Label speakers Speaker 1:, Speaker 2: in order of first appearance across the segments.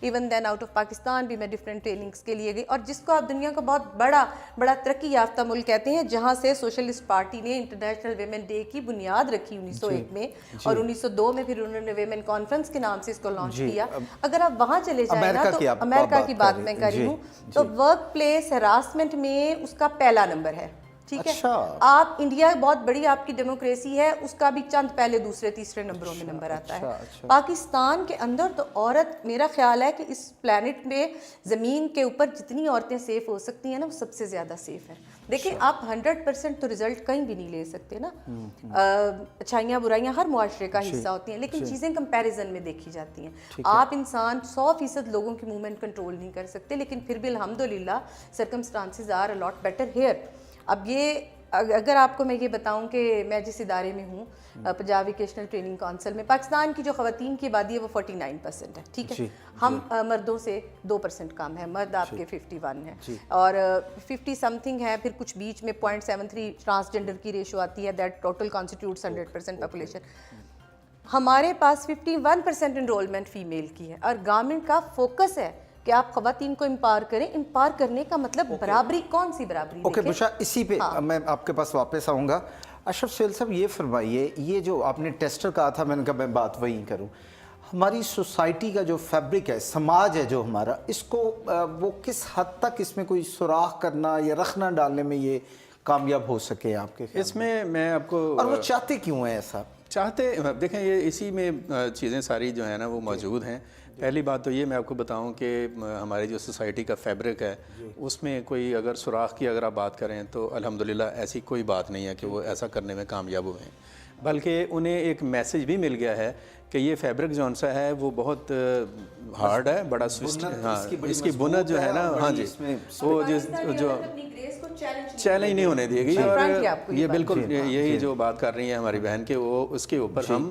Speaker 1: Even then out of Pakistan بھی میں different trainings کے لیے گئی, اور جس کو آپ دنیا کا بہت بڑا ترقی یافتہ ملک کہتے ہیں, جہاں سے سوشلسٹ پارٹی نے انٹرنیشنل ویمن ڈے کی بنیاد رکھی 1901 میں, اور 1902 میں پھر انہوں نے ویمن کانفرنس کے نام سے اس کو لانچ کیا. اگر آپ وہاں چلے جائیں نا, تو امریکہ کی بات میں کر رہی ہوں, تو ورک پلیس ہراسمنٹ میں اس کا پہلا نمبر ہے. ٹھیک ہے, آپ انڈیا بہت بڑی آپ کی ڈیموکریسی ہے, اس کا بھی چند پہلے دوسرے تیسرے نمبروں میں نمبر آتا ہے. پاکستان کے اندر تو عورت, میرا خیال ہے کہ اس پلانٹ میں زمین کے اوپر جتنی عورتیں سیف ہو سکتی ہیں نا, وہ سب سے زیادہ سیف ہیں. دیکھیں آپ 100% تو رزلٹ کہیں بھی نہیں لے سکتے نا, اچھائیاں برائیاں ہر معاشرے کا حصہ ہوتی ہیں, لیکن چیزیں کمپیریزن میں دیکھی جاتی ہیں. آپ انسان 100% لوگوں کی موومنٹ کنٹرول نہیں کر سکتے, لیکن پھر بھی الحمدللہ circumstances are a lot better here. اب یہ اگر آپ کو میں یہ بتاؤں کہ میں جس ادارے میں ہوں, پنجاب ویکیشنل ٹریننگ کونسل میں, پاکستان کی جو خواتین کی آبادی ہے وہ 49% ہے. ٹھیک ہے, ہم مردوں سے 2% کم ہے, مرد آپ کے 51 ہیں اور 50 سم تھنگ ہے, پھر کچھ بیچ میں 0.73 ٹرانسجنڈر کی ریشو آتی ہے, دیٹ ٹوٹل کانسٹیٹیوٹس 100% پاپولیشن. ہمارے پاس 51% انرولمنٹ فیمیل کی ہے, اور گورنمنٹ کا فوکس ہے کہ آپ خواتین کو امپاور کریں. امپاور کرنے کا مطلب برابری, کون سی برابری؟
Speaker 2: اوکے بشرا, اسی پہ میں آپ کے پاس واپس آؤں گا. اشرف سہیل صاحب یہ فرمائیے, یہ جو آپ نے ٹیسٹر کہا تھا, میں نے کہا میں بات وہیں کروں. ہماری سوسائٹی کا جو فیبرک ہے, سماج ہے جو ہمارا, اس کو وہ کس حد تک اس میں کوئی سوراخ کرنا یا رخنا ڈالنے میں یہ کامیاب ہو سکے آپ کے خیال؟
Speaker 3: اس میں آپ کو,
Speaker 2: اور وہ چاہتے کیوں ہیں ایسا؟
Speaker 3: چاہتے دیکھیں, یہ اسی میں چیزیں ساری جو ہیں نا وہ موجود ہیں. پہلی بات تو یہ میں آپ کو بتاؤں کہ ہماری جو سوسائٹی کا فیبرک ہے, اس میں کوئی اگر سوراخ کی اگر آپ بات کریں تو الحمدللہ ایسی کوئی بات نہیں ہے کہ وہ ایسا کرنے میں کامیاب ہوئے ہیں, بلکہ انہیں ایک میسج بھی مل گیا ہے کہ یہ فیبرک جون سا ہے وہ بہت ہارڈ ہے, بڑا سوئسٹ, ہاں اس کی بنت جو ہے نا, ہاں جی, وہ جو چیلنج نہیں ہونے دے گی. اور یہ بالکل یہی جو بات کر رہی ہیں ہماری بہن کہ وہ اس کے اوپر ہم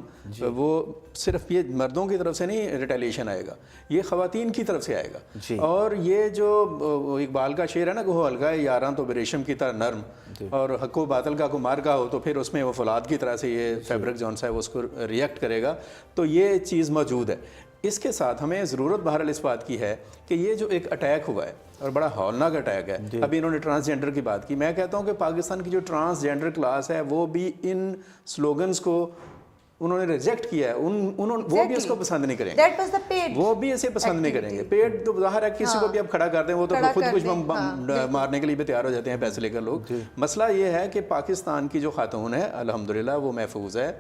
Speaker 3: وہ صرف یہ مردوں کی طرف سے نہیں ریٹیلیشن آئے گا, یہ خواتین کی طرف سے آئے گا. اور یہ جو اقبال کا شعر ہے نا کہ وہ ہلکا ہے یاراں تو بریشم کی طرح نرم, اور حق و باطل کا کو مار کا ہو, تو پھر اس میں وہ فولاد کی طرح سے یہ فیبرک جون سا ہے وہ اس کو ریئیکٹ کرے گا. تو یہ چیز موجود ہے. اس کے ساتھ ہمیں ضرورت بہرحال اس بات کی ہے کہ یہ جو ایک اٹیک ہوا ہے, اور بڑا ہولناک اٹیک ہے, ابھی انہوں نے ٹرانسجنڈر کی بات کی, میں کہتا ہوں کہ پاکستان کی جو ٹرانسجنڈر کلاس ہے وہ بھی ان سلوگنز کو انہوں نے ریجیکٹ کیا ہے, وہ بھی اس کو پسند نہیں کریں گے, وہ بھی اسے پسند نہیں کریں گے. پیٹ تو ظاہر ہے کسی کو بھی آپ کھڑا کر دیں وہ تو خود کچھ مارنے کے لیے بھی تیار ہو جاتے ہیں پیسے لے کر لوگ. مسئلہ یہ ہے کہ پاکستان کی جو خاتون ہے الحمدللہ وہ محفوظ ہے,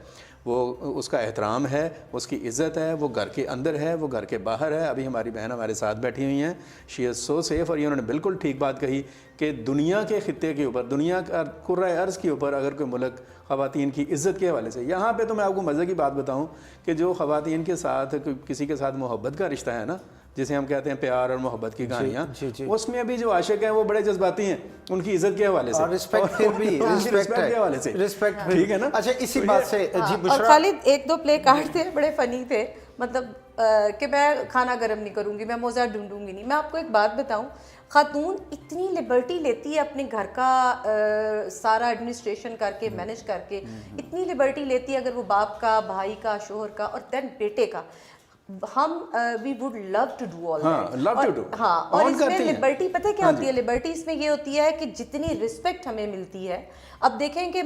Speaker 3: وہ اس کا احترام ہے, اس کی عزت ہے, وہ گھر کے اندر ہے, وہ گھر کے باہر ہے. ابھی ہماری بہن ہمارے ساتھ بیٹھی ہوئی ہیں, شی از سو سیف. اور یہ انہوں نے بالکل ٹھیک بات کہی کہ دنیا کے خطے کے اوپر, دنیا کا کرۂ ارض کے اوپر اگر کوئی ملک خواتین کی عزت کے حوالے سے, یہاں پہ تو میں آپ کو مزے کی بات بتاؤں کہ جو خواتین کے ساتھ کسی کے ساتھ محبت کا رشتہ ہے نا, جسے ہم کہتے ہیں پیار اور محبت کی کہانیاں, اس میں بھی جو عاشق ہیں وہ بڑے جذباتی ہیں ان کی عزت کے حوالے سے,
Speaker 2: رسپیکٹ کے حوالے سے, رسپیکٹ,
Speaker 3: ٹھیک ہے نا.
Speaker 2: اچھا اسی بات سے جی
Speaker 1: اور خالد ایک دو پلے کارڈ تھے بڑے فنی تھے, مطلب کہ میں کھانا گرم نہیں کروں گی, میں موزہ ڈھونڈوں گی نہیں. میں آپ کو ایک بات بتاؤں, خاتون اتنی لبرٹی لیتی ہے اپنے گھر کا سارا ایڈمنسٹریشن کر کے, مینج کر کے, اتنی لبرٹی لیتی ہے, اگر وہ باپ کا, بھائی کا, شوہر کا, اور دین بیٹے کا. ہم we would love to do all that. ہاں, اور اس میں لبرٹی پتہ کیا ہوتی ہے؟ لبرٹی اس میں یہ ہوتی ہے کہ جتنی رسپیکٹ ہمیں ملتی ہے, اب دیکھیں کہ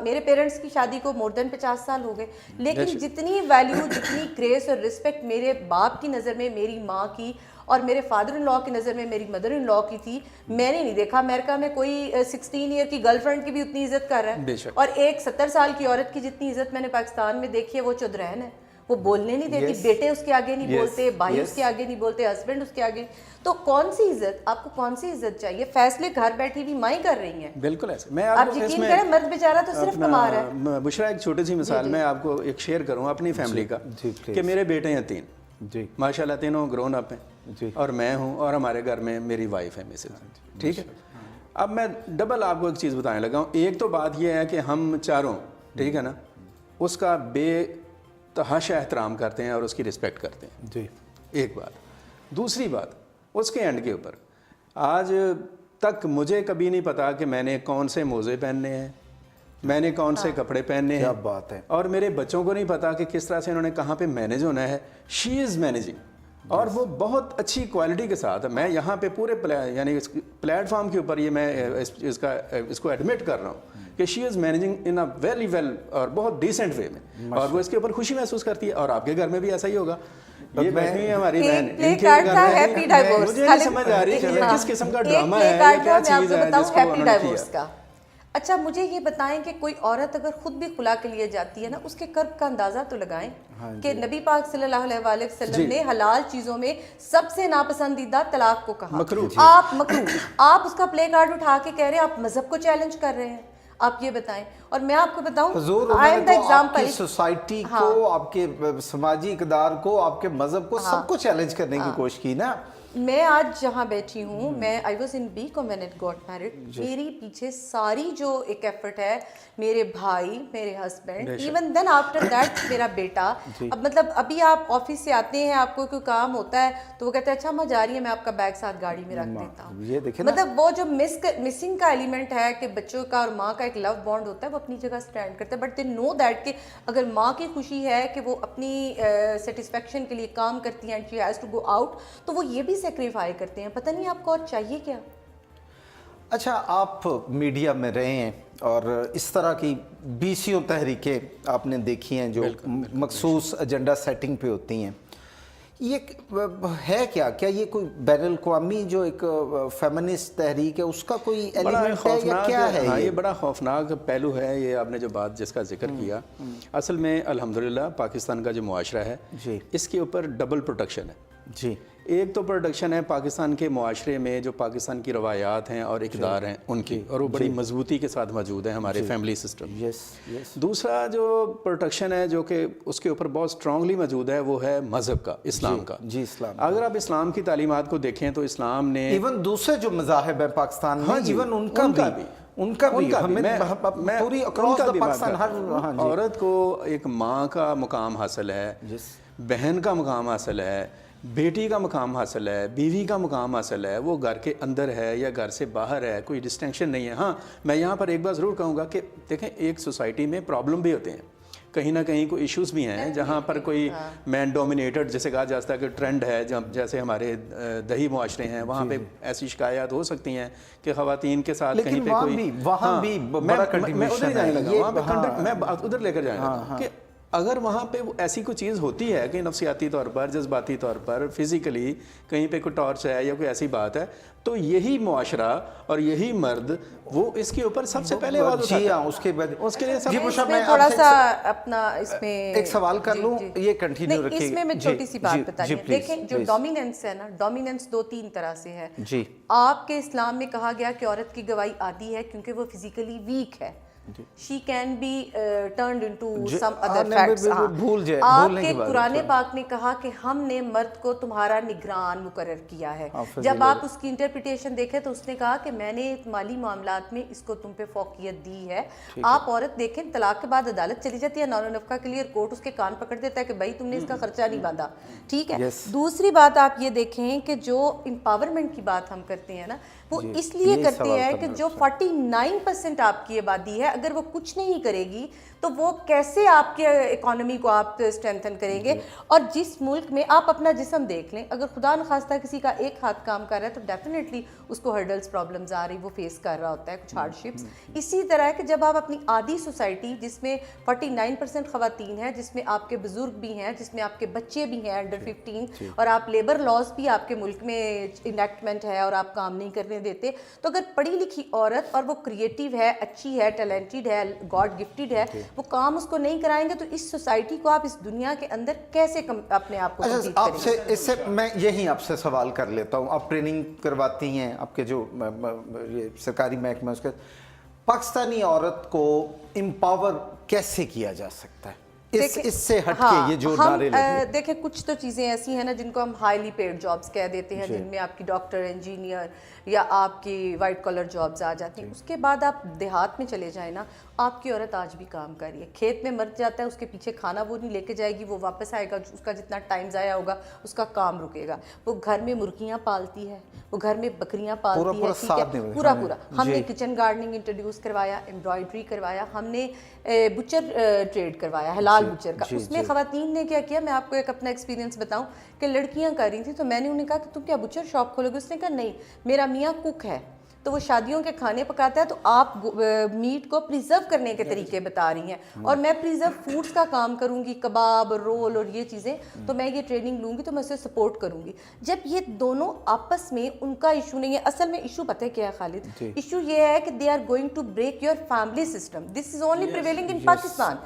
Speaker 1: میرے پیرنٹس کی شادی کو مور دین 50 سال ہو گئے, لیکن جتنی ویلیو, جتنی گریس اور رسپیکٹ میرے باپ کی نظر میں میری ماں کی اور میرے فادر ان لا کی نظر میں میری مدر ان لا کی تھی, میں نے نہیں دیکھا امریکہ میں کوئی 16 ایئر کی گرل فرینڈ کی بھی اتنی عزت کر رہا ہے. اور ایک 70 سال کی عورت کی جتنی عزت میں نے پاکستان میں دیکھی ہے وہ چودرہن ہے, وہ بولنے نہیں دیتی, بیٹے اس کے آگے نہیں بولتے, بھائی اس کے آگے نہیں بولتے, ہسبینڈ اس کے آگے. تو کون سی عزت آپ کو, کون سی عزت چاہیے؟ فیصلے گھر بیٹھی ہوئی ماں ہی کر رہی ہیں.
Speaker 3: بالکل ایسے. میں
Speaker 1: آپ یقین کریں مرد بیچارہ تو صرف کما رہا ہے.
Speaker 3: بشرا ایک چھوٹی سی مثال میں آپ کو ایک شیئر کروں اپنی فیملی کا, کہ میرے بیٹے ہیں 3, ماشاءاللہ تینوں گرون اپ ہیں, اور میں ہوں, اور ہمارے گھر میں میری وائف ہے مسز. ٹھیک ہے, اب میں ڈبل آپ کو ایک چیز بتانے لگا ہوں. ایک تو بات یہ ہے کہ ہم چاروں, ٹھیک ہے نا, اس کا بے تحاشا احترام کرتے ہیں اور اس کی رسپیکٹ کرتے ہیں.
Speaker 2: جی,
Speaker 3: ایک بات. دوسری بات, اس کے اینڈ کے اوپر آج تک مجھے کبھی نہیں پتا کہ میں نے کون سے موزے پہننے ہیں, میں نے کون سے کپڑے پہننے ہیں,
Speaker 2: کیا بات ہے.
Speaker 3: اور میرے بچوں کو نہیں پتا کہ کس طرح سے انہوں نے کہاں پہ مینیج ہونا ہے. شی از مینیجنگ. اور وہ بہت اچھی کوالٹی کے ساتھ. میں یہاں پہ پورے یعنی پلیٹ فارم کے اوپر یہ میں اس کو ایڈمٹ کر رہا ہوں کہ she is managing in a very well اور بہت ڈیسنٹ وے میں, اور وہ اس کے اوپر خوشی محسوس کرتی ہے. اور آپ کے گھر میں بھی ایسا ہی ہوگا. یہ بیٹھی ہے ہماری بہن, ان کے گھر میں مجھے نہیں سمجھ آ رہی کہ کس قسم کا ڈرامہ ہے, یہ کیا چیز ہے جس کو انہوں نے کیا.
Speaker 1: اچھا مجھے یہ بتائیں کہ کوئی عورت اگر خود بھی خلا کے لیے جاتی ہے نا, اس کے کرب کا اندازہ تو لگائیں کہ نبی پاک صلی اللہ علیہ وآلہ وسلم نے حلال چیزوں میں سب سے ناپسندیدہ طلاق کو کہا. آپ مکروہ, آپ اس کا پلے کارڈ اٹھا کے کہہ رہے ہیں آپ مذہب کو چیلنج کر رہے ہیں. آپ یہ بتائیں. اور میں آپ کو بتاؤں,
Speaker 2: آپ کی سوسائٹی کو, آپ کے سماجی اقدار کو, آپ کے مذہب کو, سب کو چیلنج کرنے کی کوشش کی نا.
Speaker 1: میں آج جہاں بیٹھی ہوں, میں I was in BCom when it got married. میری پیچھے ساری جو ایک ایفرٹ ہے, میرے بھائی, میرے husband, even then after that میرا بیٹا. اب مطلب ابھی آپ آفس سے آتے ہیں, آپ کو کوئی کام ہوتا ہے تو وہ کہتے ہیں اچھا میں جا رہی ہے, میں آپ کا بیگ ساتھ گاڑی میں رکھ دیتا ہوں. مطلب وہ جو مسنگ کا ایلیمنٹ ہے کہ بچوں کا اور ماں کا ایک لو بانڈ ہوتا ہے, وہ اپنی جگہ اسٹینڈ کرتے ہیں. بٹ دے نو دیٹ کہ اگر ماں کی خوشی ہے کہ وہ اپنی سیٹسفیکشن کے لیے کام کرتی ہیں, she has to go out, تو وہ یہ بھی سیکریفائی کرتے ہیں. پتہ نہیں آپ کو اور چاہیے کیا.
Speaker 2: اچھا آپ میڈیا میں رہے ہیں اور اس طرح کی 20 تحریکیں آپ نے دیکھی ہیں جو مخصوص ایجنڈا سیٹنگ پہ ہوتی ہیں. یہ ہے کیا یہ کوئی بین الاقوامی جو ایک فیمنسٹ تحریک ہے اس کا کوئی ایلیمنٹ ہے یا کیا ہے؟
Speaker 3: یہ بڑا خوفناک پہلو ہے. یہ آپ نے جو بات جس کا ذکر کیا, اصل میں الحمدللہ پاکستان کا جو معاشرہ ہے اس کے اوپر ڈبل پروٹیکشن ہے.
Speaker 2: جی,
Speaker 3: ایک تو پروڈکشن ہے پاکستان کے معاشرے میں جو پاکستان کی روایات ہیں اور اقدار ہیں ان کی, اور وہ بڑی مضبوطی کے ساتھ موجود ہیں ہمارے فیملی سسٹم. دوسرا جو پروٹیکشن ہے جو کہ اس کے اوپر بہت اسٹرانگلی موجود ہے, وہ ہے مذہب کا, اسلام کا.
Speaker 2: اسلام.
Speaker 3: اگر آپ اسلام کی تعلیمات کو دیکھیں تو اسلام نے
Speaker 2: ایون دوسرے جو مذاہب ہیں پاکستان میں, ایون ان کا بھی پوری اکراس دا پاکستان ہر
Speaker 3: عورت کو ایک ماں کا مقام حاصل ہے, بہن کا مقام حاصل ہے, بیٹی کا مقام حاصل ہے, بیوی کا مقام حاصل ہے. وہ گھر کے اندر ہے یا گھر سے باہر ہے, کوئی ڈسٹنکشن نہیں ہے. ہاں میں یہاں پر ایک بات ضرور کہوں گا کہ دیکھیں ایک سوسائٹی میں پرابلم بھی ہوتے ہیں, کہیں نہ کہیں کوئی ایشوز بھی ہیں جہاں پر کوئی مین ڈومینیٹڈ جیسے کہا جاتا ہے کہ ٹرینڈ ہے, جیسے ہمارے دیہی معاشرے ہیں وہاں پہ ایسی شکایات ہو سکتی ہیں کہ خواتین کے ساتھ کہیں پہ کوئی,
Speaker 2: وہاں بھی بڑا کنٹریبیوشن ہے.
Speaker 3: میں ادھر لے کر جانے لگا کہ اگر وہاں پہ ایسی کوئی چیز ہوتی ہے کہ نفسیاتی طور پر, جذباتی طور پر, فزیکلی کہیں پہ کوئی ٹارچ ہے یا کوئی ایسی بات ہے, تو یہی معاشرہ اور یہی مرد وہ اس کے اوپر سب سے پہلے آواز اٹھاتا ہے.
Speaker 2: اس کے بعد
Speaker 3: اس کے لیے
Speaker 1: میں تھوڑا سا اپنا اس میں
Speaker 2: ایک سوال کر لوں, یہ کنٹینیو رکھیے.
Speaker 1: اس میں چھوٹی سی بات بتائیے. دیکھیں جو ڈومیننس ہے نا, ڈومیننس 2-3 طرح سے ہے. آپ کے اسلام میں کہا گیا کہ عورت کی گواہی عادی ہے کیونکہ وہ فزیکلی ویک ہے. She can be turned into some other facts. آپ کے قرآن پاک نے کہا کہ ہم نے مرد کو تمہارا نگران مقرر کیا ہے. جب آپ اس کی انٹرپریٹیشن دیکھیں تو اس نے کہا کہ میں نے مالی معاملات میں اس کو تم پہ فوقیت دی ہے. آپ عورت دیکھیں طلاق کے بعد عدالت چلی جاتی ہے نان و نفقہ کے لیے, اور کورٹ اس کے کان پکڑ دیتا ہے کہ بھائی تم نے اس کا خرچہ نہیں باندھا. ٹھیک ہے. دوسری بات آپ یہ دیکھیں کہ جو امپاورمنٹ کی بات ہم کرتے ہیں نا, وہ اس لیے کرتے ہیں کہ جو 49% آپ کی آبادی ہے, اگر وہ کچھ نہیں کرے گی تو وہ کیسے آپ کے اکانومی کو آپ اسٹرینتھن کریں گے. اور جس ملک میں آپ اپنا جسم دیکھ لیں, اگر خدا نخواستہ کسی کا ایک ہاتھ کام کر رہا ہے تو ڈیفینیٹلی اس کو ہرڈلز پرابلمز آ رہی, وہ فیس کر رہا ہوتا ہے کچھ ہارڈشپس. اسی طرح ہے کہ جب آپ اپنی آدھی سوسائٹی جس میں 49% خواتین ہیں, جس میں آپ کے بزرگ بھی ہیں, جس میں آپ کے بچے بھی ہیں انڈر 15, اور آپ لیبر لاز بھی آپ کے ملک میں انیکٹمنٹ ہے اور آپ کام نہیں کرنے دیتے, تو اگر پڑھی لکھی عورت اور وہ کریٹیو ہے, اچھی ہے, ٹیلنٹڈ ہے, گاڈ گفٹڈ ہے, وہ کام اس کو نہیں کرائیں گے تو اس سوسائٹی کو آپ اس دنیا کے اندر کیسے اپنے آپ کو کمپیٹ کریں گے؟
Speaker 2: اس سے میں یہی آپ سے سوال کر لیتا ہوں. آپ ٹریننگ کرواتی ہیں, آپ کے جو سرکاری محکمہ اس کے, پاکستانی عورت کو امپاور کیسے کیا جا سکتا ہے اس سے ہٹ کے یہ جو نعرے لگے؟
Speaker 1: دیکھیں کچھ تو چیزیں ایسی ہیں نا جن کو ہم ہائیلی پیڈ جابس کہہ دیتے ہیں, جن میں آپ کی ڈاکٹر, انجینئر یا آپ کی وائٹ کالر جابز آ جاتی ہیں. اس کے بعد آپ دیہات میں چلے جائیں نا, آپ کی عورت آج بھی کام کر رہی ہے. کھیت میں مرد جاتا ہے, اس کے پیچھے کھانا وہ نہیں لے کے جائے گی, وہ واپس آئے گا, اس کا جتنا ٹائم ضائع ہوگا اس کا کام رکے گا. وہ گھر میں مرغیاں پالتی ہے, وہ گھر میں بکریاں پالتی ہے, ٹھیک ہے, پورا ہم نے کچن گارڈننگ انٹروڈیوس کروایا, ایمبرائڈری کروایا, ہم نے بچر ٹریڈ کروایا, حلال بچر کا. اس میں خواتین نے کیا کیا, میں آپ کو ایک اپنا ایکسپیرینس بتاؤں کہ لڑکیاں کر رہی تھیں, تو میں نے انہیں کہا کہ تم کیا بچر شاپ کھولو گے؟ اس نے کہا نہیں, میرا میاں کک ہے, تو وہ شادیوں کے کھانے پکاتا ہے, تو آپ میٹ کو پریزرو کرنے کے طریقے بتا رہی ہیں, اور میں پریزرو فوڈز کا کام کروں گی, کباب, رول اور یہ چیزیں, تو میں یہ ٹریننگ لوں گی, تو میں اسے سپورٹ کروں گی. جب یہ دونوں آپس میں, ان کا ایشو نہیں ہے, اصل میں ایشو پتہ ہے کیا ہے خالد, ایشو یہ ہے کہ they are going to break your family system. This is only prevailing in Pakistan.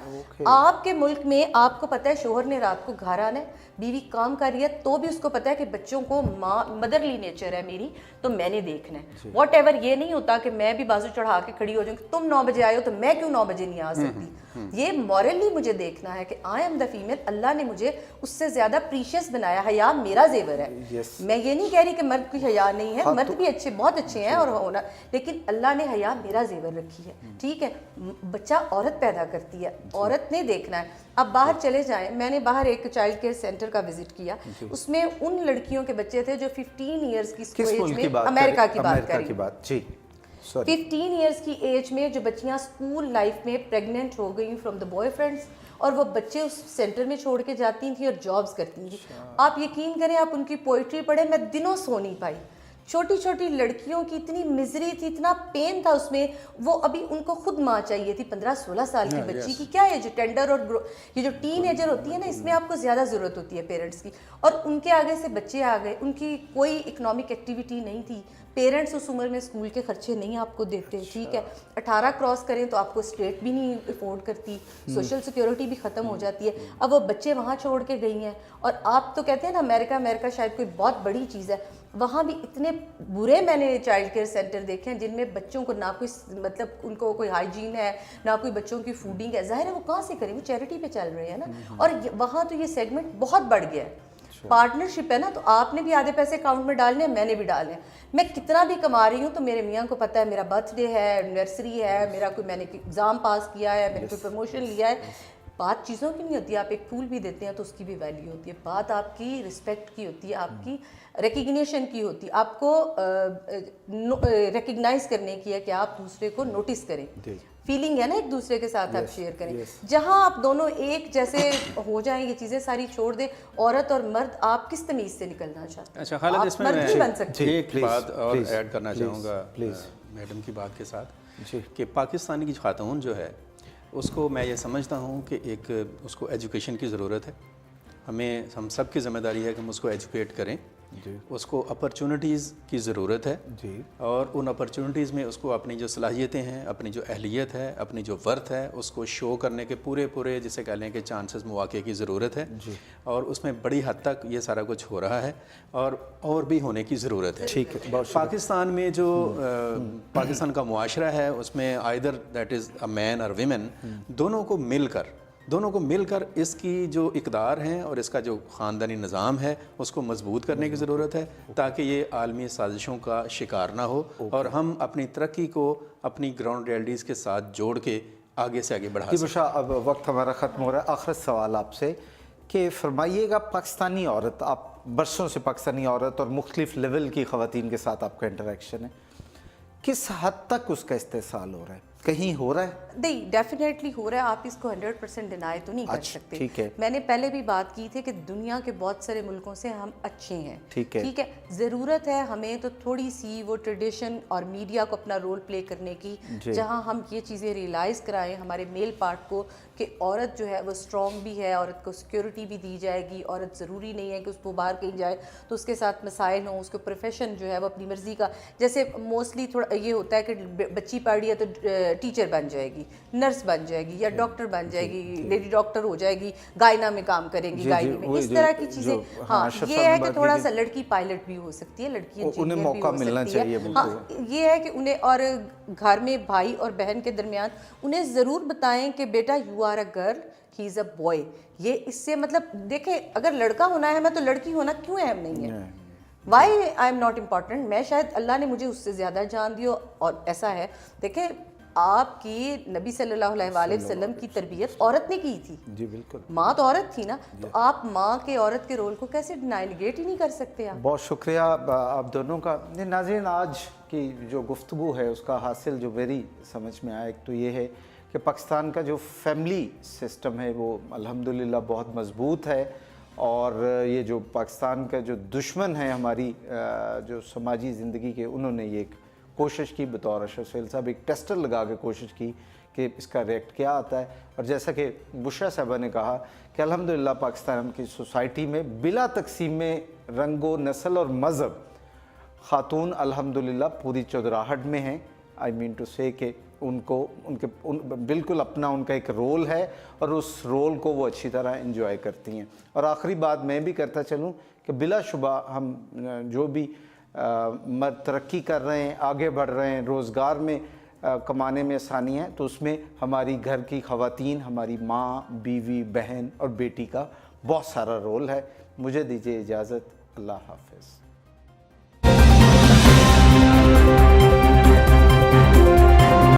Speaker 1: آپ کے ملک میں آپ کو پتہ ہے شوہر نے رات کو گھر آنا ہے, بیوی کام کر رہی ہے, تو بھی اس کو پتہ ہے کہ بچوں کو مدرلی نیچر ہے میری, تو میں نے دیکھنا ہے. واٹ ایور, یہ نہیں ہوتا کہ میں بھی بازو چڑھا کے کھڑی ہو جاؤں کہ تم 9 بجے آئے ہو تو میں کیوں 9 بجے نہیں آ سکتی. یہ مورلی مجھے دیکھنا ہے کہ آئی ایم دا فیمیل, اللہ نے مجھے اس سے زیادہ پریشیس بنایا, حیا میرا زیور ہے. میں یہ نہیں کہہ رہی کہ مرد کی حیا نہیں ہے, مرد بھی اچھے, بہت اچھے ہیں اور ہونا, لیکن اللہ نے حیا میرا زیور رکھی ہے, ٹھیک ہے. بچہ عورت پیدا کرتی ہے, عورت نے دیکھنا ہے. اب باہر چلے جائیں, میں نے باہر ایک چائلڈ کیئر سینٹر کا وزٹ کیا, اس میں ان لڑکیوں کے بچے تھے جو 15 ایئرس کی ایج میں, امریکہ کی بات کر رہی ہوں, 15 ایئرس کی ایج میں جو بچیاں اسکول لائف میں پریگننٹ ہو گئی فرام دا بوائے فرینڈس, اور وہ بچے اس سینٹر میں چھوڑ کے جاتی تھیں اور جابس کرتی تھیں. آپ یقین کریں, آپ ان کی پوئٹری پڑھیں, میں دنوں سو نہیں پائی. چھوٹی چھوٹی لڑکیوں کی اتنی مزری تھی, اتنا پین تھا اس میں, وہ ابھی ان کو خود ماں چاہیے تھی. 15-16 سال کی بچی کی کیا ہے, جو ٹینڈر اور یہ جو ٹین ایجر ہوتی ہے نا, اس میں آپ کو زیادہ ضرورت ہوتی ہے پیرنٹس کی, اور ان کے آگے سے بچے آ گئے, ان کی کوئی اکنامک ایکٹیویٹی نہیں تھی. پیرنٹس اس عمر میں اسکول کے خرچے نہیں آپ کو دیتے, ٹھیک ہے. 18 کراس کریں تو آپ کو اسٹیٹ بھی نہیں افورڈ کرتی, سوشل سیکیورٹی بھی ختم ہو جاتی ہے. اب وہ بچے وہاں چھوڑ کے گئی ہیں, اور آپ تو کہتے ہیں نا امریکہ شاید کوئی بہت بڑی چیز ہے, وہاں بھی اتنے برے میں نے چائلڈ کیئر سینٹر دیکھے ہیں جن میں بچوں کو نہ کوئی مطلب ان کو کوئی ہائیجین ہے, نہ کوئی بچوں کی فوڈنگ ہے. ظاہر ہے وہ کہاں سے کریں, وہ چیریٹی پہ چل رہے ہیں نا, اور وہاں تو یہ سیگمنٹ بہت بڑھ گیا ہے. پارٹنرشپ ہے نا, تو آپ نے بھی آدھے پیسے اکاؤنٹ میں ڈالنے ہیں, میں نے بھی ڈالنے ہیں. میں کتنا بھی کما رہی ہوں تو میرے میاں کو پتہ ہے میرا برتھ ڈے ہے, اینیورسری ہے, میرا کوئی, میں نے ایگزام پاس کیا ہے, میں نے کوئی پروموشن لیا ہے. بات چیزوں کی نہیں ہوتی, آپ ایک پھول بھی دیتے ہیں تو اس کی بھی ویلیو ہوتی ہے. بات آپ کی رسپیکٹ کی ہوتی ہے, آپ کی ریکگنیشن کی ہوتی ہے, آپ کو ریکگنائز کرنے کی ہے کہ آپ دوسرے کو نوٹس کریں. فیلنگ ہے نا ایک دوسرے کے ساتھ آپ شیئر کریں. جہاں آپ دونوں ایک جیسے ہو جائیں, یہ چیزیں ساری چھوڑ دیں, عورت اور مرد آپ کس تمیز سے نکلنا چاہتے ہیں؟
Speaker 3: اچھا خالد, اس میں میں ایک بات اور ایڈ کرنا چاہوں گا میڈم کی بات کے ساتھ, کہ پاکستانی کی خاتون جو ہے اس کو میں یہ سمجھتا ہوں کہ ایک اس کو ایجوکیشن کی ضرورت ہے. ہم سب کی ذمہ داری ہے کہ ہم اس کو ایجوکیٹ کریں, اس کو اپرچونٹیز کی ضرورت ہے, اور ان اپرچونٹیز میں اس کو اپنی جو صلاحیتیں ہیں, اپنی جو اہلیت ہے, اپنی جو ورتھ ہے, اس کو شو کرنے کے پورے جسے کہہ لیں کہ چانسز, مواقع کی ضرورت ہے. اور اس میں بڑی حد تک یہ سارا کچھ ہو رہا ہے, اور بھی ہونے کی ضرورت ہے. پاکستان میں جو پاکستان کا معاشرہ ہے, اس میں آئدر دیٹ از اے مین اور ویمن, دونوں کو مل کر اس کی جو اقدار ہیں اور اس کا جو خاندانی نظام ہے اس کو مضبوط کرنے کی ضرورت ہے, تاکہ یہ عالمی سازشوں کا شکار نہ ہو, اور ہم اپنی ترقی کو اپنی گراؤنڈ ریالٹیز کے ساتھ جوڑ کے آگے سے آگے بڑھا سکیں.
Speaker 2: بشا, اب وقت ہمارا ختم ہو رہا ہے. آخر سوال آپ سے کہ فرمائیے گا, پاکستانی عورت, آپ برسوں سے پاکستانی عورت اور مختلف لیول کی خواتین کے ساتھ آپ کا انٹریکشن ہے, کس حد تک اس کا استحصال ہو رہا ہے؟ کہیں ہو رہا ہے؟
Speaker 1: نہیں, ڈیفینیٹلی ہو رہا ہے. آپ اس کو 100% ڈینائی تو نہیں کر سکتے.
Speaker 2: ٹھیک ہے,
Speaker 1: میں نے پہلے بھی بات کی تھی کہ دنیا کے بہت سارے ملکوں سے ہم اچھے ہیں,
Speaker 2: ٹھیک ہے.
Speaker 1: ضرورت ہے ہمیں تو تھوڑی سی وہ ٹریڈیشن اور میڈیا کو اپنا رول پلے کرنے کی, جہاں ہم یہ چیزیں ریئلائز کرائیں ہمارے میل پارٹ کو کہ عورت جو ہے وہ اسٹرانگ بھی ہے, عورت کو سیکیورٹی بھی دی جائے گی, عورت ضروری نہیں ہے کہ اس کو باہر کہیں جائے تو اس کے ساتھ مسائل ہوں, اس کو پروفیشن جو ہے وہ اپنی مرضی کا, جیسے موسٹلی تھوڑا یہ ہوتا ہے کہ بچی پڑھ رہی ہے تو ٹیچر بن جائے گی, نرس بن جائے گی, یا ڈاکٹر بن جائے گی, لیڈی ڈاکٹر ہو جائے گی, گائنا میں کام کریں گی, گائنی میں, اس طرح کی چیزیں. ہاں, یہ ہے کہ تھوڑا سا لڑکی پائلٹ بھی ہو سکتی ہے, لڑکی انجینئر بھی ہو سکتی ہے. ہاں, یہ ہے کہ انہیں, اور گھر میں بھائی اور بہن کے درمیان انہیں ضرور بتائیں کہ بیٹا you are a girl, he is a boy. یہ اس سے مطلب دیکھیں, اگر لڑکا ہونا ہے میں تو لڑکی ہونا کیوں اہم نہیں ہے؟ Why I am not important? میں شاید اللہ نے مجھے اس سے زیادہ جان دی, اور ایسا ہے. دیکھیں آپ کی نبی صلی اللہ علیہ وآلہ وسلم کی تربیت عورت نے کی تھی.
Speaker 2: جی بالکل.
Speaker 1: ماں تو عورت تھی نا, تو آپ ماں کے عورت کے رول کو کیسے نگیٹ ہی نہیں کر سکتے آپ.
Speaker 2: بہت شکریہ آپ دونوں کا. ناظرین, آج کی جو گفتگو ہے اس کا حاصل جو میری سمجھ میں آیا ایک تو یہ ہے کہ پاکستان کا جو فیملی سسٹم ہے وہ الحمدللہ بہت مضبوط ہے, اور یہ جو پاکستان کا جو دشمن ہے ہماری جو سماجی زندگی کے, انہوں نے یہ ایک کوشش کی بطور اشرف سہیل صاحب, ایک ٹیسٹر لگا کے کوشش کی کہ اس کا ریئیکٹ کیا آتا ہے. اور جیسا کہ بشرا صاحبہ نے کہا کہ الحمدللہ پاکستان کی سوسائٹی میں بلا تقسیم رنگ و نسل اور مذہب خاتون الحمدللہ پوری چودراہٹ میں ہیں. آئی مین ٹو سے کہ ان کے بالکل اپنا ان کا ایک رول ہے, اور اس رول کو وہ اچھی طرح انجوائے کرتی ہیں. اور آخری بات میں بھی کرتا چلوں کہ بلا شبہ ہم جو بھی مرد ترقی کر رہے ہیں, آگے بڑھ رہے ہیں, روزگار میں کمانے میں آسانی ہے, تو اس میں ہماری گھر کی خواتین, ہماری ماں, بیوی, بہن اور بیٹی کا بہت سارا رول ہے. مجھے دیجیے اجازت. اللہ حافظ.